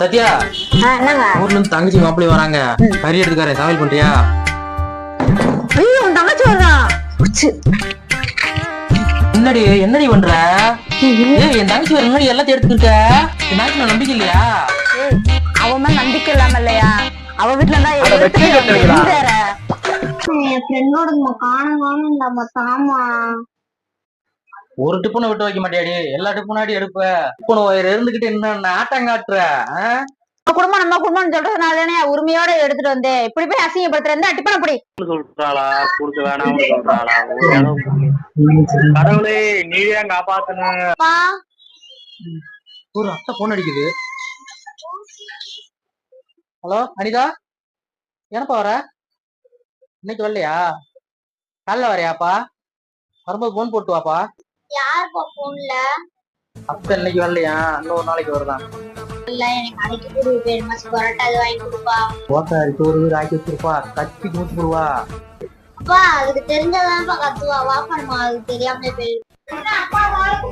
சத்யா, என்னங்க? ஊர்ல இருந்து தங்கச்சி மாப்பிள்ளை வராங்க. கறி எடுத்துக்காரன், சமையல் பண்றியா? ஐயோ, உன் தங்கச்சி வருதா? என்னடி பண்ற? ஏய், என் தங்கச்சி வர முன்னாடி எல்லாத்தையும் எடுத்துக்கிட்ட. என் தங்கச்சி நம்பிக்கை இல்லையா? அவன் மேல நம்பிக்கை இல்லாம இல்லையா? அவ வீட்டுல இருந்தா என் ஃப்ரெண்டோட காணும் தாமா. ஒரு டிப்புனை விட்டு வைக்க மாட்டியாடி? எல்லா டிப்புனாடி எடுப்ப. டிப்புன இருந்துகிட்டு என்ன ஆட்டம் காட்டுற? குடும்பம் நம்ம குடும்பம் சொல்றதுனாலே உரிமையோட எடுத்துட்டு வந்தேன். இப்படி போய் அசிங்கப்படுத்துற டிப்பன அப்படி சொல்றாளா? கொடுக்க வேணாம்னு சொல்றாளா? கடவுளே, நீதான் காப்பாத்தணும். ஒரு அத்தை போன் அடிக்குது. ஹலோ அனிதா, என்னப்பா வர? இன்னைக்கு வரலையா? காலைல வரையாப்பா? வரும்போது போன் போட்டு வாப்பா. யாருப்பா போன்ல? அத்தை இன்னைக்கு வரலையா? இன்னொரு நாளைக்கு வருதான். இல்ல, எனக்கு அன்னைக்கு கூட வேணுமா? பரோட்டா அது வாங்கி கொடுப்பா. ஓட்டாரி சோறு ஆக்கி வச்சிருப்பா, கத்தி மூச்சு போடுவா. அப்பா, அதுக்கு தெரிஞ்சதான்ப்பா கத்துவா. வா பண்ணுமா, அதுக்கு தெரியாமலே போயிரு. அப்பா வாழ்க்கை